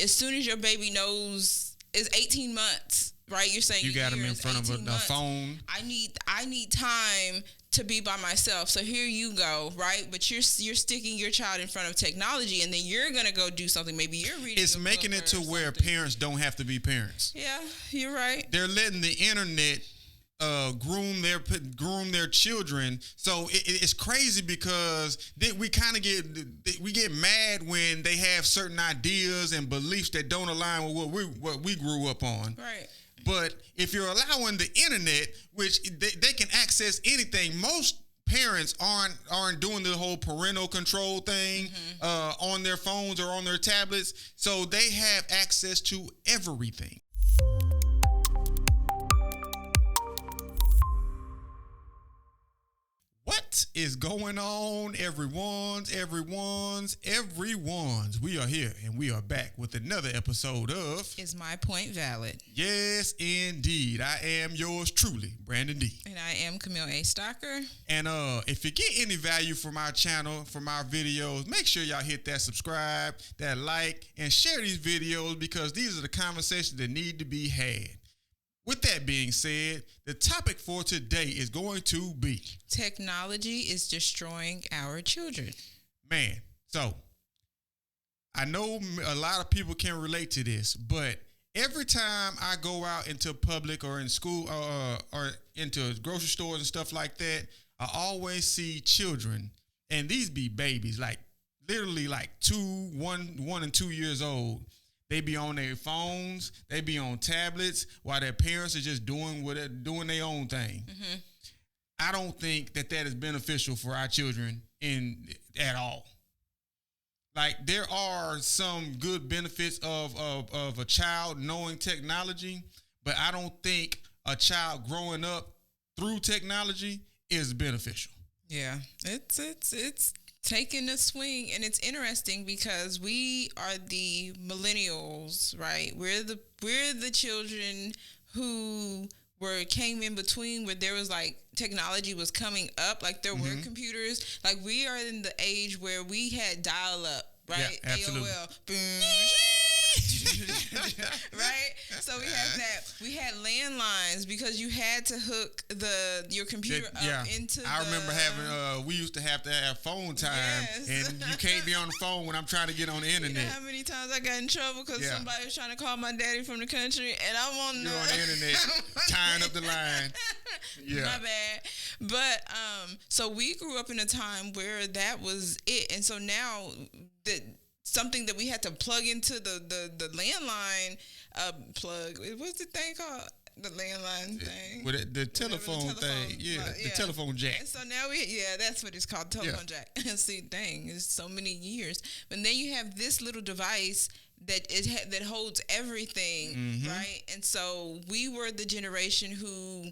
as soon as your baby knows is 18 months, right? You're saying you got them in front of a phone. I need time to be by myself. So here you go, right? But you're sticking your child in front of technology, and then you're gonna go do something. Maybe you're reading. It's making it to where parents don't have to be parents. Yeah, you're right. They're letting the internet groom their children. So it's crazy because we kind of get mad when they have certain ideas and beliefs that don't align with what we grew up on. Right. But if you're allowing the internet, which they can access anything, most parents aren't doing the whole parental control thing on their phones or on their tablets, so they have access to everything. What is going on, everyone's? We are here and we are back with another episode of Is My Point Valid? Yes, indeed. I am yours truly, Brandon D. And I am Camille A. Stocker. And if you get any value from our channel, from our videos, make sure y'all hit that subscribe, that like, and share these videos because these are the conversations that need to be had. With that being said, the topic for today is going to be technology is destroying our children. Man, so I know a lot of people can relate to this, but every time I go out into public or in school or into grocery stores and stuff like that, I always see children, and these be babies, like literally like 1 and 2 years old. They be on their phones, they be on tablets while their parents are just doing their own thing. Mm-hmm. I don't think that is beneficial for our children at all. Like, there are some good benefits of a child knowing technology, but I don't think a child growing up through technology is beneficial. Yeah, it's taking a swing, and it's interesting because we are the millennials, right? We're the children who came in between where there was like technology was coming up, like there were computers. Like, we are in the age where we had dial up, right? Yeah, absolutely. AOL. Boom. Right? So we had that. We had landlines because you had to hook your computer up into I remember having, we used to have phone time, and you can't be on the phone when I'm trying to get on the internet. You know how many times I got in trouble because somebody was trying to call my daddy from the country, and I'm on You're on the internet, tying up the line. Yeah. My bad. But, so we grew up in a time where that was it. And so now something that we had to plug into the landline plug. What's the thing called? The landline thing. With the telephone thing. The telephone jack. And so now that's what it's called, telephone jack. See, dang, it's so many years. But then you have this little device that holds everything, right? And so we were the generation who,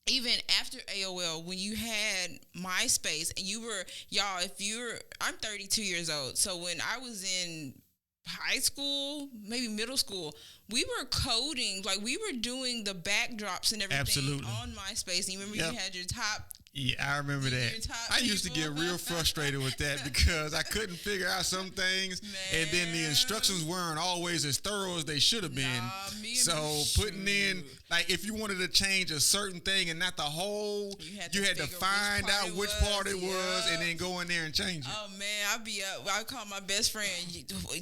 even after AOL, when you had MySpace and I'm 32 years old. So when I was in high school, maybe middle school, we were coding, like we were doing the backdrops and everything on MySpace. And you remember you had your top. Yeah, I remember that. I used to get real frustrated with that because I couldn't figure out some things, and then the instructions weren't always as thorough as they should have been. So putting in, like, if you wanted to change a certain thing and not the whole, you had to find out which part it was and then go in there and change it. Oh man, I call my best friend.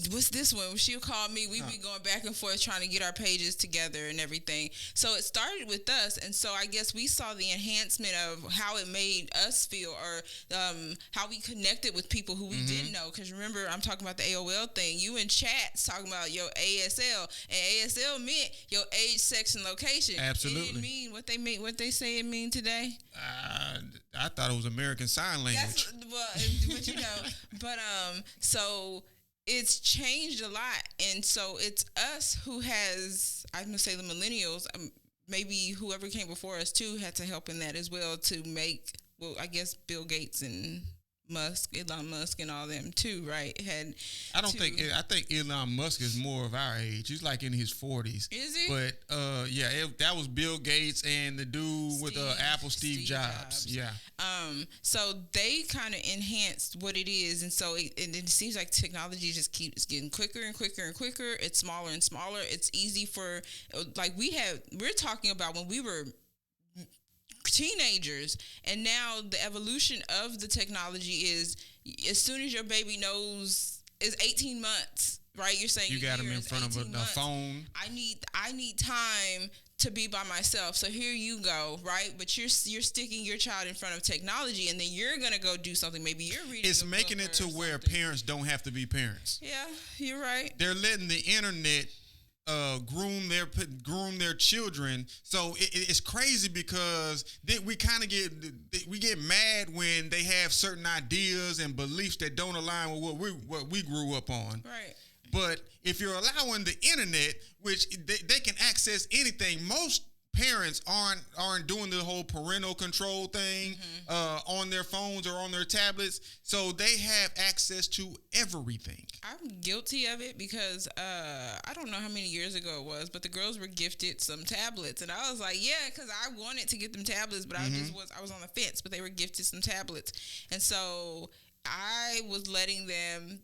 What's this one? She'll call me. We'd be going back and forth trying to get our pages together and everything. So it started with us, and so I guess we saw the enhancement of how it made us feel, or how we connected with people who we didn't know. Because remember, I'm talking about the AOL thing. You in chats talking about your ASL, and ASL meant your age, sex, and location. Absolutely. It didn't mean what they say it mean today. I thought it was American Sign Language. So it's changed a lot, and so it's us who has, I'm gonna say the millennials. Maybe whoever came before us too had to help in that as well to make, I guess Bill Gates and Elon Musk, and all them too, right? I think Elon Musk is more of our age. He's like in his 40s. Is he? But that was Bill Gates and the dude with Apple, Steve Jobs. Yeah. So they kind of enhanced what it is, and so it seems like technology just keeps getting quicker and quicker and quicker. It's smaller and smaller. It's easy for we're talking about when we were teenagers, and now the evolution of the technology is as soon as your baby is 18 months, right? You're saying you got them in front of a phone. I need time to be by myself. So here you go, right? But you're sticking your child in front of technology, and then you're gonna go do something. Maybe you're reading. It's making it to where parents don't have to be parents. Yeah, you're right. They're letting the internet groom their children. So it's crazy because we kind of get mad when they have certain ideas and beliefs that don't align with what we grew up on. Right. But if you're allowing the internet, which they can access anything, most parents aren't doing the whole parental control thing on their phones or on their tablets, so they have access to everything. I'm guilty of it because I don't know how many years ago it was, but the girls were gifted some tablets, and I was like, yeah, because I wanted to get them tablets, but I was on the fence. But they were gifted some tablets, and so I was letting them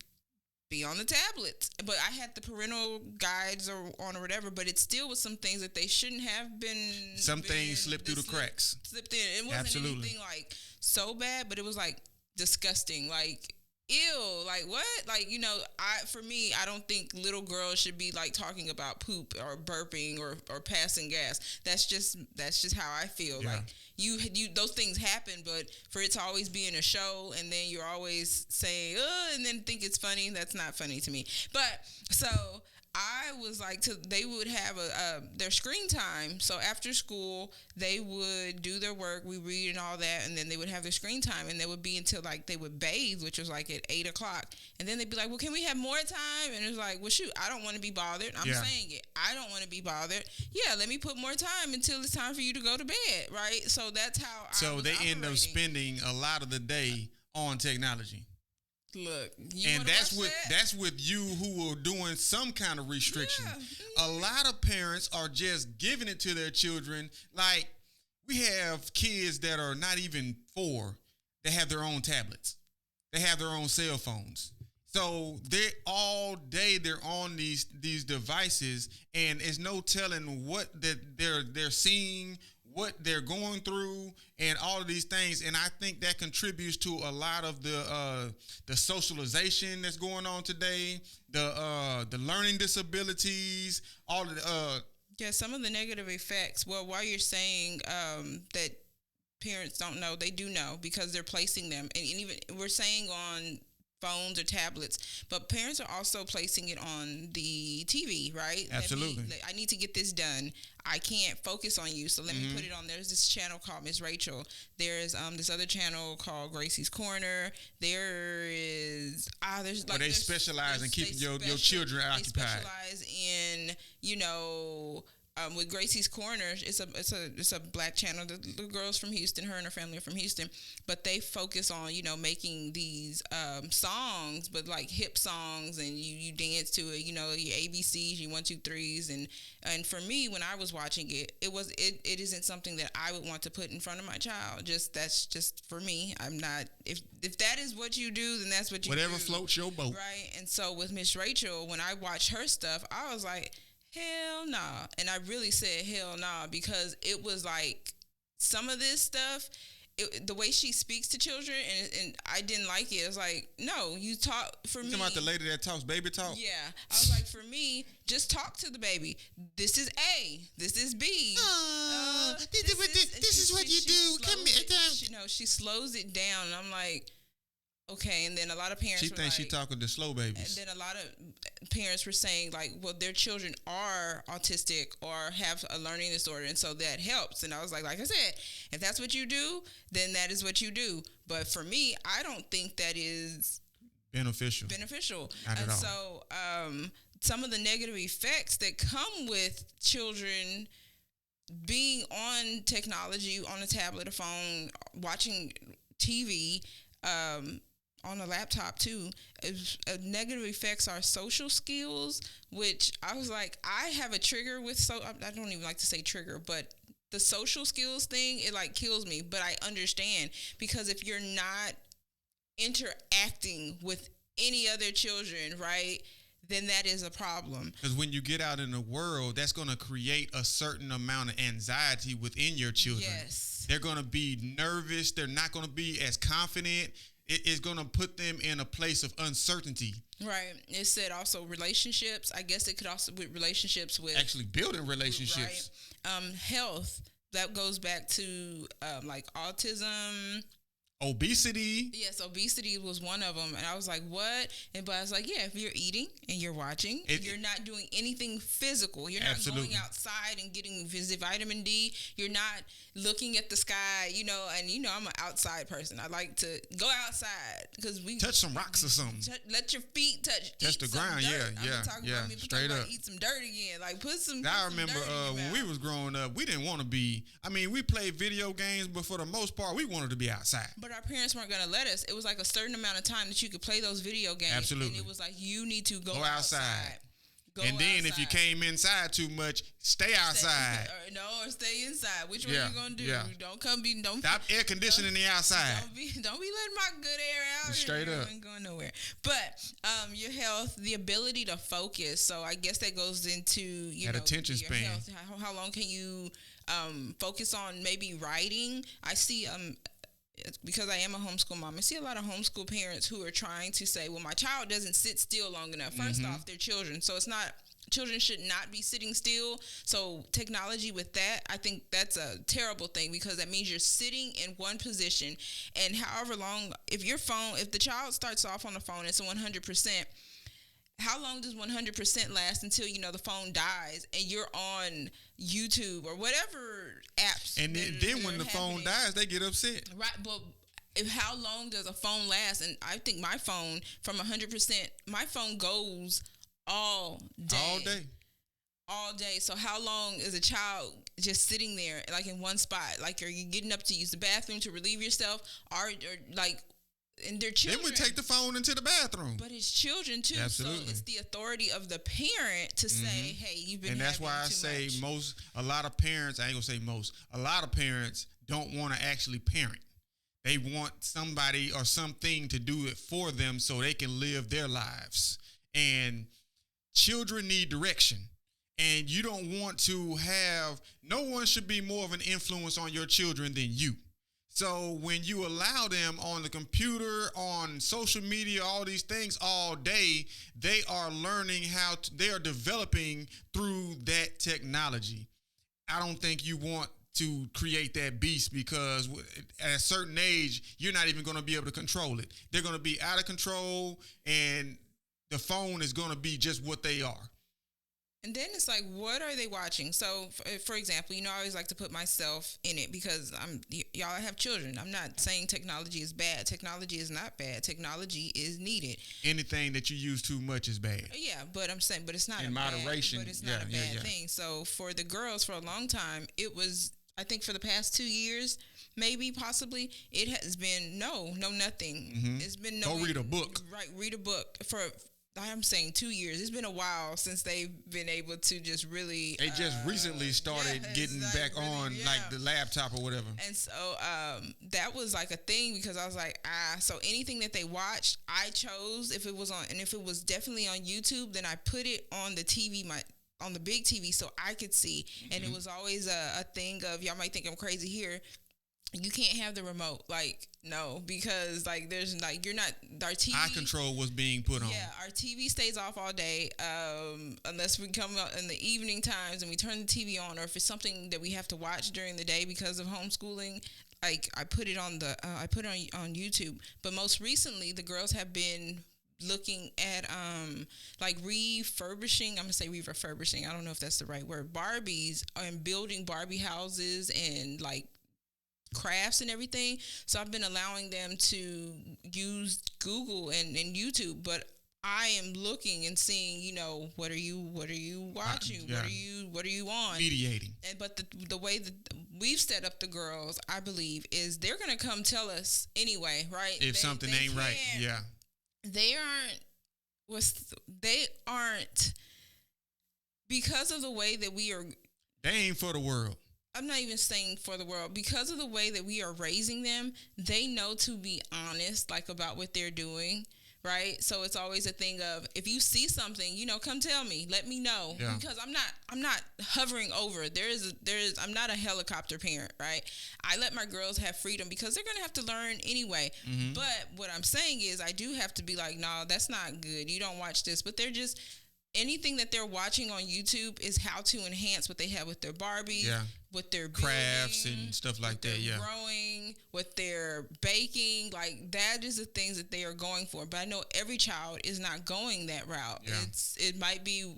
be on the tablets, but I had the parental guides on or whatever, but it still was some things that they shouldn't have been. Some things slipped through the cracks. Slipped in. It wasn't anything like so bad, but it was like disgusting, like ew, like what? Like, for me, I don't think little girls should be like talking about poop or burping or passing gas. That's just how I feel. Yeah. Like you those things happen, but for it to always be in a show and then you're always saying, and then think it's funny, that's not funny to me. But so I was like, they would have their screen time. So after school, they would do their work, we read and all that, and then they would have their screen time, and they would be until like they would bathe, which was like at 8:00, and then they'd be like, "Well, can we have more time?" And it's like, "Well, shoot, I don't want to be bothered. I'm saying it. I don't want to be bothered. Yeah, let me put more time until it's time for you to go to bed, right?" So that's how. So they end up spending a lot of the day on technology. Look, and that's with you who are doing some kind of restriction. Yeah. A lot of parents are just giving it to their children. Like, we have kids that are not even 4 that have their own tablets. They have their own cell phones. So they're on these devices, and it's no telling what that they're seeing, what they're going through, and all of these things. And I think that contributes to a lot of the socialization that's going on today, the learning disabilities, all of the some of the negative effects. Well, while you're saying that parents don't know, they do know because they're placing them, and even we're saying on phones or tablets, but parents are also placing it on the TV, right? Absolutely. I need to get this done. I can't focus on you, so let me put it on. There's this channel called Miss Rachel. There's this other channel called Gracie's Corner. There's like they specialize in keeping your children occupied. They specialize in with Gracie's Corner, it's a black channel. The girl's from Houston. Her and her family are from Houston, but they focus on making these songs, but like hip songs, and you dance to it. Your ABCs, your 1, 2, 3s, and for me, when I was watching it, it isn't something that I would want to put in front of my child. That's just for me. I'm not. If that is what you do, then that's what you do. Whatever floats your boat, right? And so with Miss Rachel, when I watched her stuff, I was like, hell nah. And I really said hell nah because it was like some of this stuff, the way she speaks to children, and I didn't like it. It was like, no, you talk for me. You talking about the lady that talks baby talk? Yeah. I was like, for me, just talk to the baby. This is A. This is B. This is what you do. Come here. She slows it down, and I'm like, okay. And then a lot of parents she thinks she's talking to slow babies. And then a lot of parents were saying, like, well, their children are autistic or have a learning disorder, and so that helps. And I was like I said, if that's what you do, then that is what you do. But for me, I don't think that is beneficial. Not at all. So some of the negative effects that come with children being on technology, on a tablet, a phone, watching TV, on a laptop too, it negatively affects our social skills, which I was like, I have a trigger with, so I don't even like to say trigger, but the social skills thing, it like kills me. But I understand, because if you're not interacting with any other children, right, then that is a problem. Because when you get out in the world, that's going to create a certain amount of anxiety within your children. Yes. They're going to be nervous. They're not going to be as confident. It is going to put them in a place of uncertainty. Right. It said also relationships. I guess it could also be relationships with actually building relationships. Right. Health. That goes back to like autism. Obesity. Yes, obesity was one of them. And I was like, what? But I was like, yeah, if you're eating and you're watching, you're not doing anything physical. You're not going outside and getting vitamin D. You're not looking at the sky, and I'm an outside person. I like to go outside because we touch some rocks or something. Let your feet touch the ground. Yeah. Straight up. Eat some dirt again. Like put some. I remember when we was growing up, we didn't want to be. I mean, we played video games, but for the most part, we wanted to be outside. But our parents weren't going to let us. It was like a certain amount of time that you could play those video games. Absolutely. And it was like, you need to go outside. If you came inside too much, stay outside. Or stay inside. Which one are you gonna do? Yeah. Don't stop air conditioning the outside. Don't be letting my good air out. Straight up. You ain't going nowhere. But your health, the ability to focus. So I guess that goes into that attention your span. Health. How long can you focus on maybe writing? I see because I am a homeschool mom, I see a lot of homeschool parents who are trying to say, well, my child doesn't sit still long enough. First off, they're children. So children should not be sitting still. So technology with that, I think that's a terrible thing, because that means you're sitting in one position, and however long, if the child starts off on the phone, it's a 100%. How long does 100% last until, the phone dies and you're on YouTube or whatever apps? And then when the phone dies, they get upset. Right, but how long does a phone last? And I think my phone, from 100%, my phone goes all day. All day. So how long is a child just sitting there, like in one spot? Like, are you getting up to use the bathroom to relieve yourself? Or like... And they're children. Then we take the phone into the bathroom. But it's children too. Absolutely. So it's the authority of the parent to say, hey, you've been. And that's why I say a lot of parents, I ain't gonna say most, a lot of parents don't want to actually parent. They want somebody or something to do it for them so they can live their lives. And children need direction. And you don't want to no one should be more of an influence on your children than you. So when you allow them on the computer, on social media, all these things all day, they are learning they are developing through that technology. I don't think you want to create that beast, because at a certain age, you're not even going to be able to control it. They're going to be out of control, and the phone is going to be just what they are. And then it's like, what are they watching? So, for example, I always like to put myself in it, because y'all have children. I'm not saying technology is bad. Technology is not bad. Technology is needed. Anything that you use too much is bad. Yeah, but I'm saying, but it's not in moderation. But it's not a bad thing. So for the girls, for a long time, it was. I think for the past 2 years, maybe, possibly, it has been nothing. Mm-hmm. It's been no. Go read a book. Right, read a book I'm saying 2 years. It's been a while since they've been able to just really. They just recently started getting back on like the laptop or whatever. And so that was like a thing, because I was like, so anything that they watched, I chose if it was on, and if it was definitely on YouTube, then I put it on the TV, on the big TV, so I could see. Mm-hmm. And it was always a thing of, y'all might think I'm crazy here, you can't have the remote. Like, no, because like there's like, you're not, our TV. Eye control was being put on. Yeah, our TV stays off all day, unless we come out in the evening times and we turn the TV on, or if it's something that we have to watch during the day because of homeschooling. Like, I put it on on YouTube. But most recently, the girls have been looking at like refurbishing. I'm gonna say refurbishing. I don't know if that's the right word. Barbies, and building Barbie houses and like crafts and everything. So I've been allowing them to use Google and YouTube, but I am looking and seeing, what are you watching? Yeah. What are you on? Mediating. But the way that we've set up the girls, I believe, is they're gonna come tell us anyway, right? If something ain't right, yeah. They aren't because of the way that we are. They ain't for the world. I'm not even saying for the world. Because of the way that we are raising them, they know to be honest, like about what they're doing, right? So it's always a thing of, if you see something, come tell me, let me know, because I'm not hovering over. I'm not a helicopter parent, right? I let my girls have freedom because they're gonna have to learn anyway. Mm-hmm. But what I'm saying is, I do have to be like, no, that's not good. You don't watch this. But they're just. Anything that they're watching on YouTube is how to enhance what they have with their Barbies, with their crafts and stuff like that. Yeah, growing, with their baking, like that is the things that they are going for. But I know every child is not going that route. Yeah. It might be.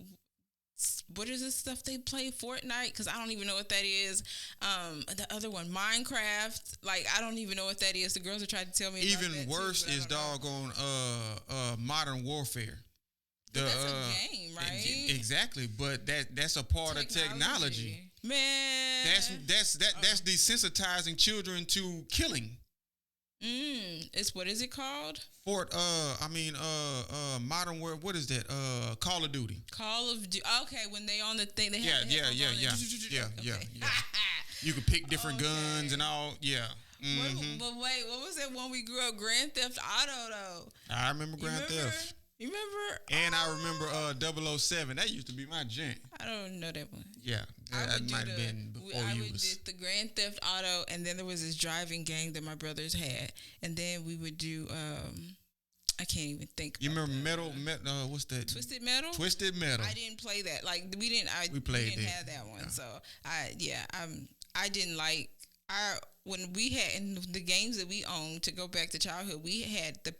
What is this stuff they play? Fortnite? Because I don't even know what that is. The other one, Minecraft. Like, I don't even know what that is. The girls are trying to tell me. Even about that worse too, is doggone Modern Warfare. That's a game, right? Exactly, but that's a part of technology. Man, that's desensitizing children to killing. It's what is it called? Modern War. What is that? Call of Duty. Call of Duty. Okay, when they on the thing, they have yeah. You can pick different guns and all. Yeah. Mm-hmm. But wait, what was that one we grew up? Grand Theft Auto, though. I remember Grand Theft. You remember? And I remember 007. That used to be my jam. I don't know that one. Yeah, that might have been before you was. I would do the Grand Theft Auto, and then there was this driving game that my brothers had, and then we would do. I can't even think. You remember Metal? What's that? Twisted Metal. Twisted Metal. I didn't play that. Like we didn't. We didn't have that one. Yeah. So I didn't like. When we had in the games that we owned, to go back to childhood, we had the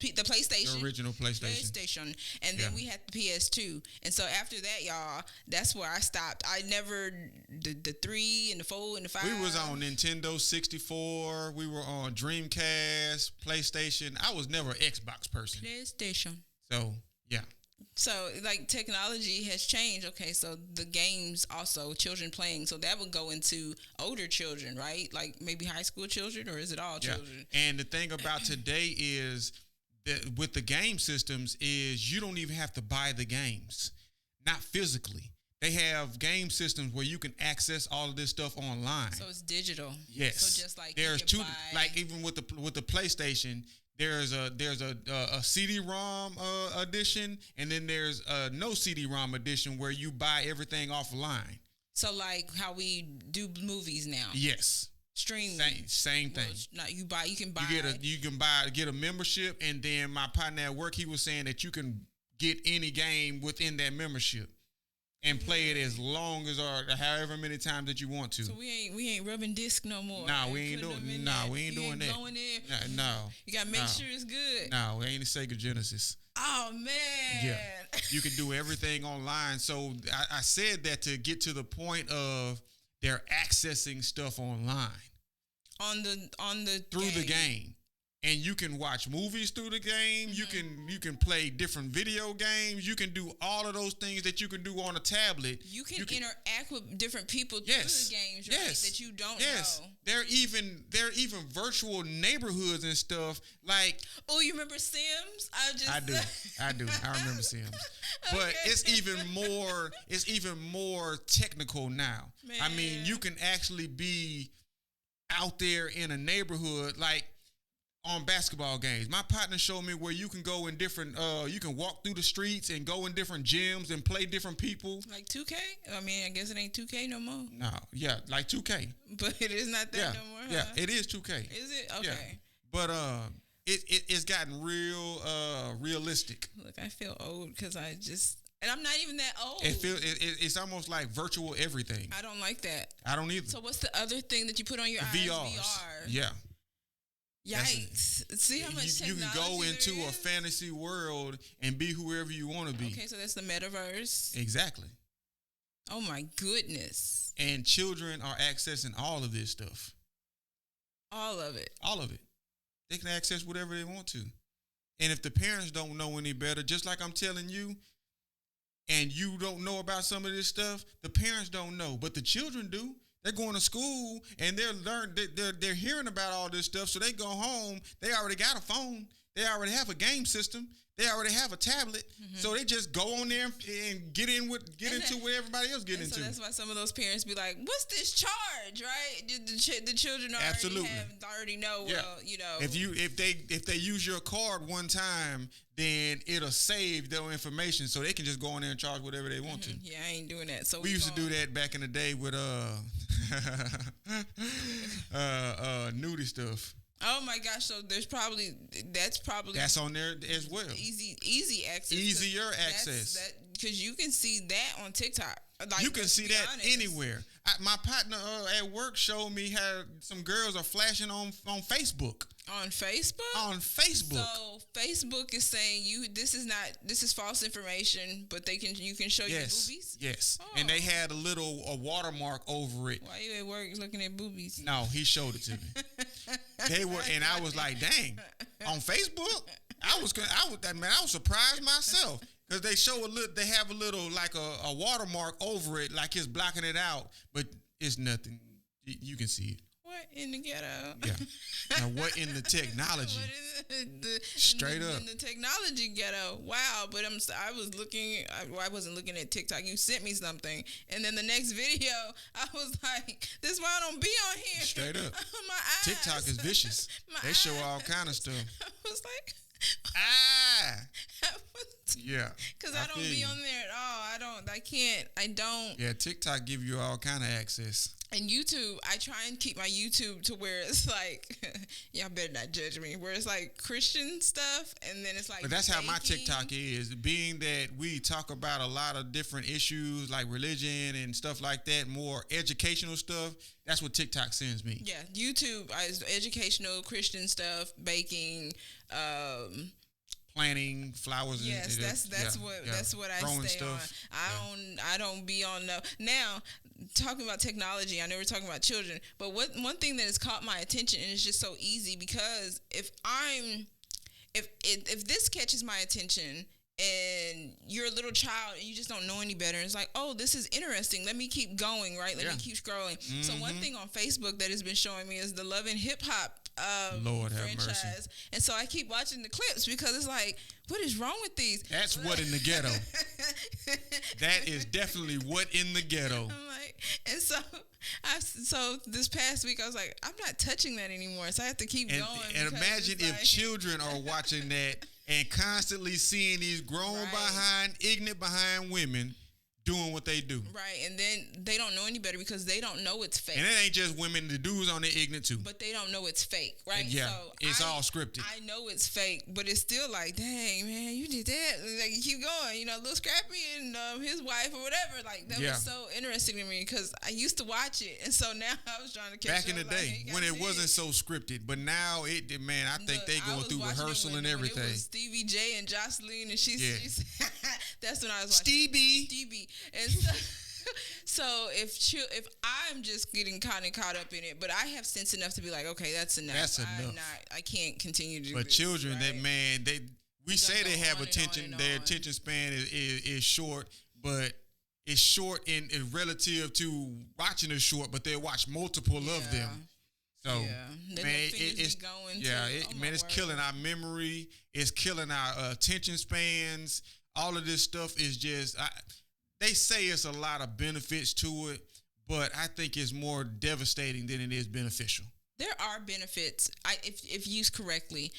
the PlayStation. The original PlayStation. And then we had the PS2. And so after that, y'all, that's where I stopped. I never, the 3 and the 4 and the 5. We was on Nintendo 64. We were on Dreamcast, PlayStation. I was never an Xbox person. PlayStation. So, yeah. So, like, technology has changed. Okay, so the games also, children playing. So that would go into older children, right? Like maybe high school children, or is it all children? And the thing about today is, with the game systems is you don't even have to buy the games, not physically. They have game systems where you can access all of this stuff online. So it's digital. Yes. So just like there's two, like even with the PlayStation, there's a CD-ROM edition, and then there's a no CD-ROM edition where you buy everything offline. So like how we do movies now. Yes. Streaming. Same thing. You can buy. You can get a membership, and then my partner at work, he was saying that you can get any game within that membership and play it as long as or however many times that you want to. So we ain't rubbing disc no more. We ain't doing that. Going in. No. You gotta make sure it's good. No, we ain't a Sega Genesis. Oh man. Yeah. You can do everything online. So I said that to get to the point of they're accessing stuff online. On the through the game. And you can watch movies through the game. Mm-hmm. You can play different video games. You can do all of those things that you can do on a tablet. You can interact with different people through the games, right? That you don't know. There are even virtual neighborhoods and stuff. Like, oh, you remember Sims? I do. I remember Sims. But it's even more technical now. Man. I mean, you can actually be out there in a neighborhood, like on basketball games. My partner showed me where you can go in different, you can walk through the streets and go in different gyms and play different people. Like 2K? I mean, I guess it ain't 2K no more. No, yeah, like 2K. But it is not that no more, huh? Yeah, it is 2K. Is it? Okay. Yeah. But it's gotten realistic. Look, I feel old because and I'm not even that old. It's almost like virtual everything. I don't like that. I don't either. So what's the other thing that you put on your eyes? VR. Yeah. Yikes. See how much technology you can go into a fantasy world and be whoever you want to be. Okay, so that's the metaverse. Exactly. Oh my goodness. And children are accessing all of this stuff. All of it. All of it. They can access whatever they want to. And if the parents don't know any better, just like I'm telling you, and you don't know about some of this stuff, the parents don't know, but the children do. They're going to school and they're hearing about all this stuff. So they go home. They already got a phone. They already have a game system. They already have a tablet. So they just go on there and get into what everybody else get into. So that's why some of those parents be like, "What's this charge?" Right? The children already know. Yeah. Well, you know, if they use your card one time, then it'll save their information, so they can just go on there and charge whatever they want to. Yeah, I ain't doing that. So we used to do that back in the day with nudie stuff. Oh my gosh! So that's on there as well. Easy access. Easier access. Because you can see that on TikTok. Like, you can see that anywhere. My partner at work showed me how some girls are flashing on Facebook. On Facebook? On Facebook. So Facebook is saying this is false information, but you can show your boobies? Yes. Oh. And they had a watermark over it. Why you at work looking at boobies? No, he showed it to me. And I was like, dang, on Facebook? I was surprised myself. Because they have a little, like a watermark over it, like it's blocking it out, but it's nothing. You can see it. What in the ghetto? Yeah. Now, what in the technology? Straight up. In the technology ghetto. Wow. But I wasn't looking at TikTok. You sent me something. And then the next video, I was like, this is why I don't be on here. Straight up. My eyes. TikTok is vicious. They show all kind of stuff. I was like... Yeah. Because I don't be on there at all. I don't. Yeah, TikTok give you all kind of access. And YouTube, I try and keep my YouTube to where it's like, y'all better not judge me, where it's like Christian stuff, and then it's like But that's how my TikTok is, being that we talk about a lot of different issues like religion and stuff like that, more educational stuff. That's what TikTok sends me. Yeah, YouTube is educational, Christian stuff, baking, planting flowers. Yes, that's what I stay stuff. on. I don't be on now. Talking about technology, I know we're talking about children, but one thing that has caught my attention, and it's just so easy, because if this catches my attention and you're a little child and you just don't know any better, and it's like, oh, this is interesting, let me keep going, right? Let me keep scrolling. So one thing on Facebook that has been showing me is the Love and Hip Hop Lord franchise. Have mercy. And so I keep watching the clips because it's like, what is wrong with these? That's what in the ghetto. That is definitely what in the ghetto. I'm like, and so this past week I was like, I'm not touching that anymore. So I have to keep going. And imagine if children are watching that and constantly seeing these ignorant behind women doing what they do. Right. And then they don't know any better because they don't know it's fake. And it ain't just women. The dudes on there ignorant too. But they don't know it's fake, right? Yeah. So it's all scripted. I know it's fake, but it's still like, dang, man, you did that. Like, you keep going. Lil Scrappy and his wife or whatever. Like, that was so interesting to me because I used to watch it. And so now I was trying to catch up. Back in the day when it wasn't so scripted. But now, I think they going through rehearsal and everything. It was Stevie J and Jocelyn, and she's that's when I was watching. Stevie. And so if I'm just getting kind of caught up in it, but I have sense enough to be like, okay, that's enough. That's enough. I can't continue to do but this. But children, right? We say they have attention. Their attention span is short, but it's short in relative to watching is short, but they watch multiple of them. So, man, it's killing our memory. It's killing our attention spans. All of this stuff is just, they say it's a lot of benefits to it, but I think it's more devastating than it is beneficial. There are benefits, if used correctly.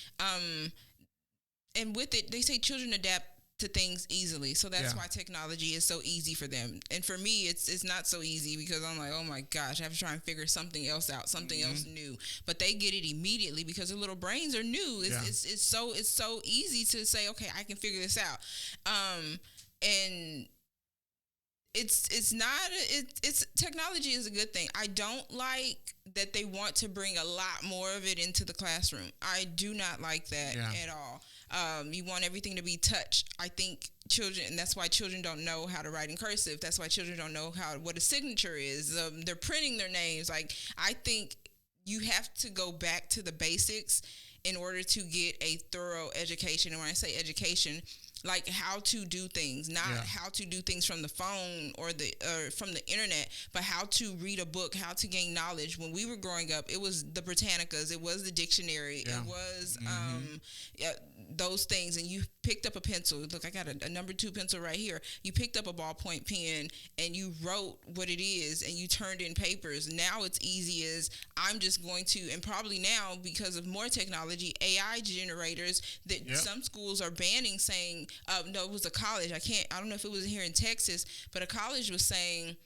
And with it, they say children adapt to things easily. So that's why technology is so easy for them. And for me, it's not so easy because I'm like, oh my gosh, I have to try and figure something else out, something else new. But they get it immediately because their little brains are new. It's so easy to say, okay, I can figure this out. And it's technology is a good thing. I don't like that they want to bring a lot more of it into the classroom. I do not like that at all. You want everything to be touch. I think children, and that's why children don't know how to write in cursive. That's why children don't know what a signature is. They're printing their names. Like, I think you have to go back to the basics in order to get a thorough education. And when I say education, like how to do things, not how to do things from the phone or from the internet, but how to read a book, how to gain knowledge. When we were growing up, it was the Britannicas, it was the dictionary, it was those things. And you picked up a pencil. Look, I got a number 2 pencil right here. You picked up a ballpoint pen and you wrote what it is and you turned in papers. Now it's easy as I'm just going to, and probably now because of more technology, AI generators that some schools are banning, saying, no, it was a college. I don't know if it was here in Texas, but a college was saying,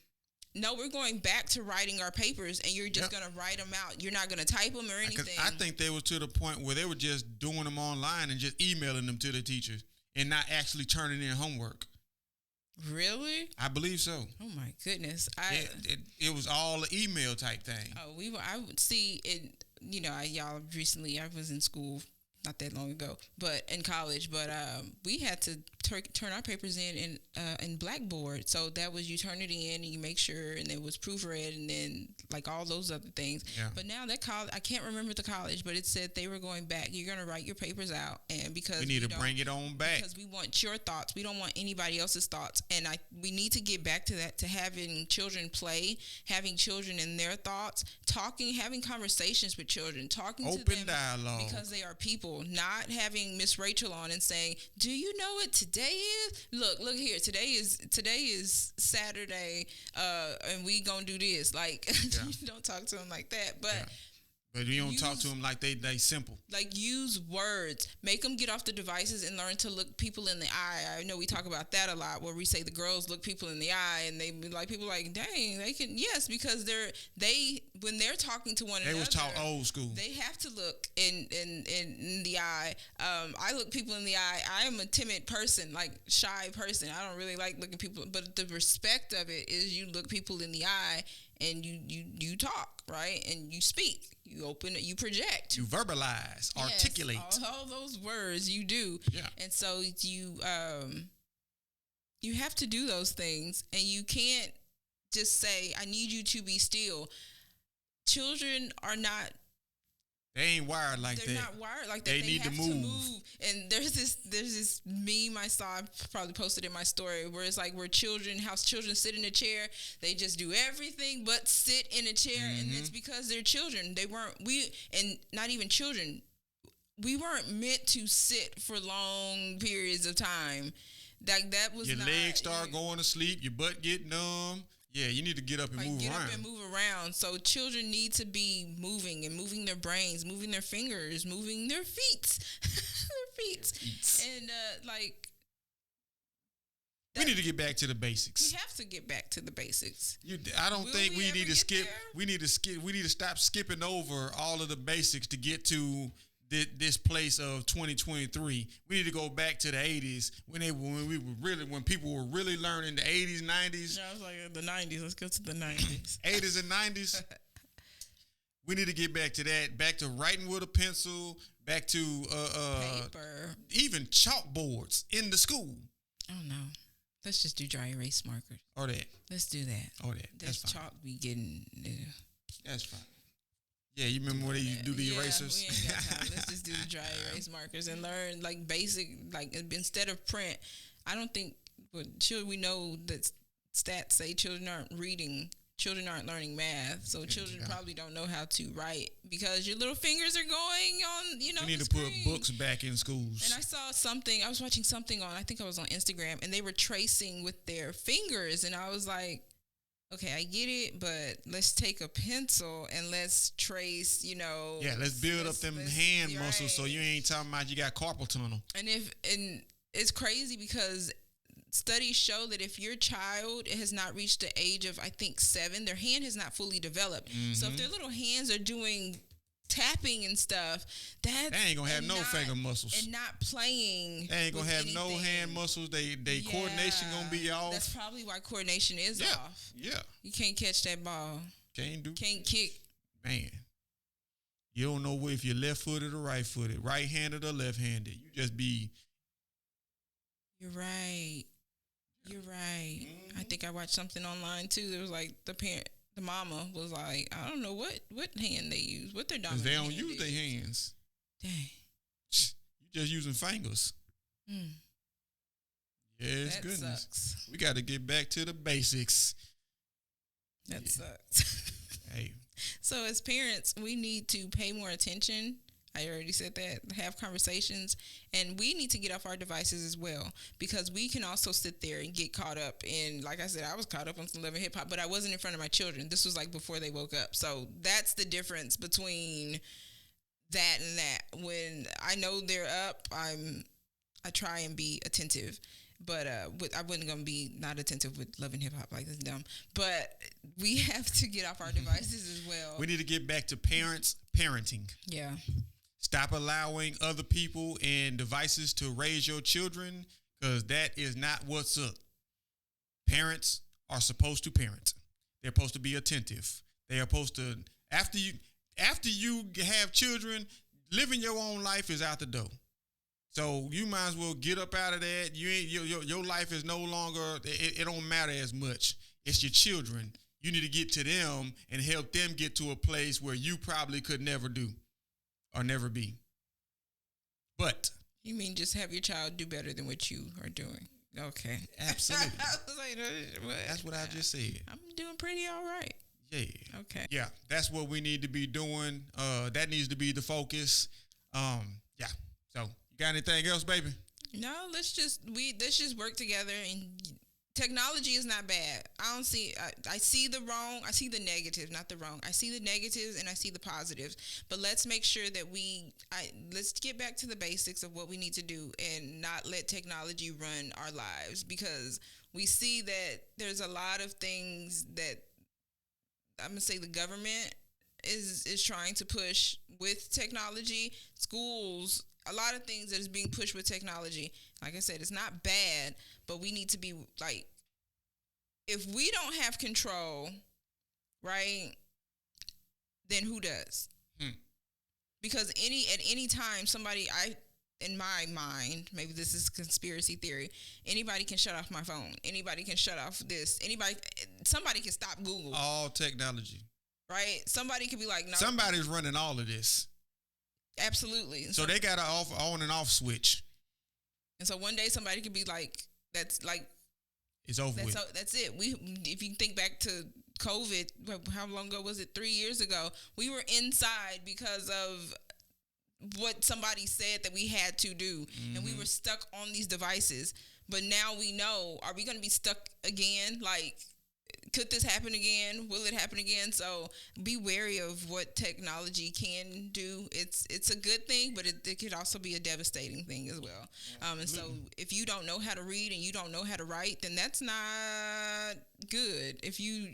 no, we're going back to writing our papers, and you're just going to write them out. You're not going to type them or anything. I think they were to the point where they were just doing them online and just emailing them to the teachers and not actually turning in homework. Really? I believe so. Oh my goodness! It was all an email type thing. Oh, I would see it. You know, y'all recently. I was in school not that long ago, but in college. But we had to turn our papers in Blackboard. So that was, you turn it in and you make sure, and it was proofread, and then like all those other things. Yeah. But now that college, I can't remember the college, but it said they were going back. You're going to write your papers out, and because we need to bring it on back, because we want your thoughts. We don't want anybody else's thoughts, and we need to get back to that, to having children play, having children in their thoughts, talking, having conversations with children, talking open to them dialogue, because they are people. Not having Miss Rachel on and saying, "Do you know what today is? Look here. Today is Saturday, and we gonna do this." Like, don't talk to them like that. But you don't talk to them like they simple. Like, use words. Make them get off the devices and learn to look people in the eye. I know we talk about that a lot, where we say the girls look people in the eye, and they be like, people like, dang, they can. Yes, because when they're talking to one another, they was taught old school. They have to look in the eye. I look people in the eye. I am a timid person, like shy person. I don't really like looking people, but the respect of it is you look people in the eye and you talk, right? And you speak. You open it, you project. You verbalize, articulate. All those words you do. Yeah. And so you have to do those things, and you can't just say, I need you to be still. Children are not, they ain't wired like that. They're not wired like that. They need have to move. And there's this meme I saw, I probably posted in my story, where it's like where house children sit in a chair. They just do everything but sit in a chair. And it's because they're children. And not even children. We weren't meant to sit for long periods of time. Like, that was your legs start going to sleep. Your butt get numb. Yeah, you need to get up and move around. Get up and move around. So children need to be moving and moving their brains, moving their fingers, moving their feet. And we need to get back to the basics. We have to get back to the basics. I don't think we need to skip. We need to stop skipping over all of the basics to get to this place of 2023. We need to go back to the 80s when people were really learning, the 80s, 90s. Yeah, I was like the 90s. Let's go to the 90s. 80s and 90s. We need to get back to that. Back to writing with a pencil. Back to paper. Even chalkboards in the school. Oh no. Let's just do dry erase markers. Or that. Let's do that. Or that. That's fine. Chalk be getting. That's fine. Yeah, you remember when they used to do the erasers? We ain't got time. Let's just do the dry erase markers and learn like basic, like instead of print. I don't think, we know that stats say children aren't reading. Children aren't learning math, so children probably don't know how to write because your little fingers are going on, You need to put books back in schools. And I was watching something I think I was on Instagram, and they were tracing with their fingers, and I was like, okay, I get it, but let's take a pencil and let's trace, Yeah, let's build up them hand muscles so you ain't talking about you got carpal tunnel. And it's crazy because studies show that if your child has not reached the age of, I think, 7, their hand has not fully developed. So if their little hands are doing tapping and stuff, they ain't gonna have no finger muscles and not playing. They ain't gonna have no hand muscles. They coordination gonna be off. That's probably why coordination is off. Yeah, you can't catch that ball. Can't kick. Man, you don't know if you're left-footed or right-footed, right-handed or left-handed. You just be. You're right. I think I watched something online too. There was like the mama was like, I don't know what hand they use, what their dominant. They don't use their hands. Dang. You just using fingers. Yes, goodness. Sucks. We got to get back to the basics. That sucks. Hey. So as parents, we need to pay more attention. I already said that. Have conversations. And we need to get off our devices as well, because we can also sit there and get caught up in, like I said, I was caught up on some Love and Hip Hop, but I wasn't in front of my children. This was like before they woke up. So that's the difference between that and that. When I know they're up, I try and be attentive. But I wasn't going to be not attentive with Love and Hip Hop, like, that's dumb. But we have to get off our devices as well. We need to get back to parenting. Yeah. Stop allowing other people and devices to raise your children, because that is not what's up. Parents are supposed to parent. They're supposed to be attentive. They are supposed to, after you have children, living your own life is out the door. So you might as well get up out of that. Your life is no longer, it don't matter as much. It's your children. You need to get to them and help them get to a place where you probably could never do or never be. But you mean just have your child do better than what you are doing? Okay. Absolutely. I was like, what? That's what I just said. I'm doing pretty all right. Yeah. Okay. Yeah, that's what we need to be doing. That needs to be the focus. Yeah. So you got anything else, baby? No, let's just work together. And technology is not bad. I see the wrong. I see the negative, not the wrong. I see the negatives and I see the positives. But let's make sure that let's get back to the basics of what we need to do and not let technology run our lives, because we see that there's a lot of things that I'm gonna say the government is trying to push with technology. Schools, a lot of things that is being pushed with technology. Like I said, it's not bad, but we need to be like, if we don't have control, right, then who does? Because at any time, in my mind, maybe this is conspiracy theory, anybody can shut off my phone. Anybody can shut off this. Somebody can stop Google. All technology. Right? Somebody could be like, no. Somebody's running all of this. Absolutely. So they got an on and off switch. And so one day somebody could be like, that's like, it's over with. That's it. If you think back to COVID, how long ago was it? 3 years ago. We were inside because of what somebody said that we had to do. Mm-hmm. And we were stuck on these devices. But now we know, are we going to be stuck again? Like, could this happen again? Will it happen again? So be wary of what technology can do. It's a good thing, but it could also be a devastating thing as well. And so if you don't know how to read and you don't know how to write, then that's not good. If you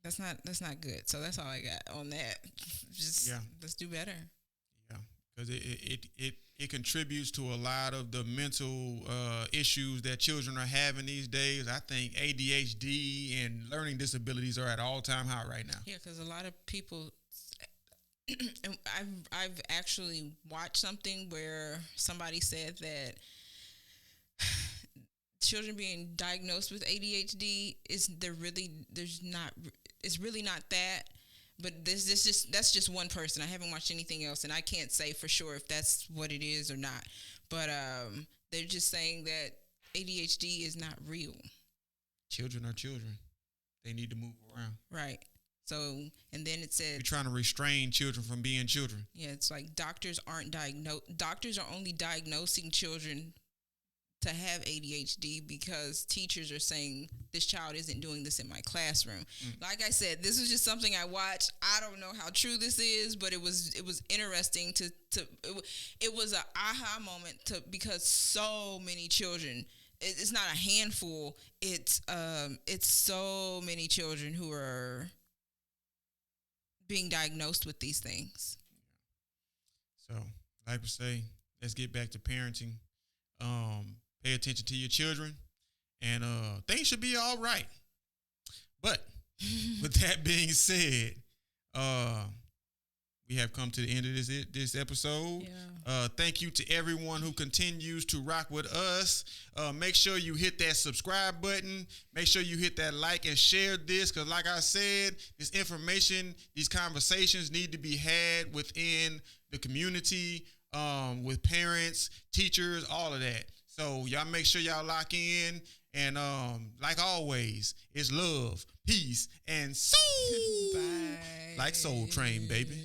that's not good. So that's all I got on that. Let's do better. Yeah, because it contributes to a lot of the mental issues that children are having these days. I think ADHD and learning disabilities are at all-time high right now. Yeah, because a lot of people, and I've actually watched something where somebody said that children being diagnosed with ADHD it's really not that. But that's just one person. I haven't watched anything else, and I can't say for sure if that's what it is or not. But they're just saying that ADHD is not real. Children are children. They need to move around. Right. So, and then it said, you're trying to restrain children from being children. Yeah, it's like doctors are only diagnosing children to have ADHD because teachers are saying this child isn't doing this in my classroom. Like I said, this was just something I watched. I don't know how true this is, but it was interesting it was an aha moment because so many children, it's not a handful, it's so many children who are being diagnosed with these things. So, like we say, let's get back to parenting. Pay attention to your children, and things should be all right. But with that being said, we have come to the end of this episode. Yeah. Thank you to everyone who continues to rock with us. Make sure you hit that subscribe button. Make sure you hit that like and share this, because like I said, this information, these conversations need to be had within the community, with parents, teachers, all of that. So y'all make sure y'all lock in. And like always, it's love, peace, and soul. Bye. Like Soul Train, baby.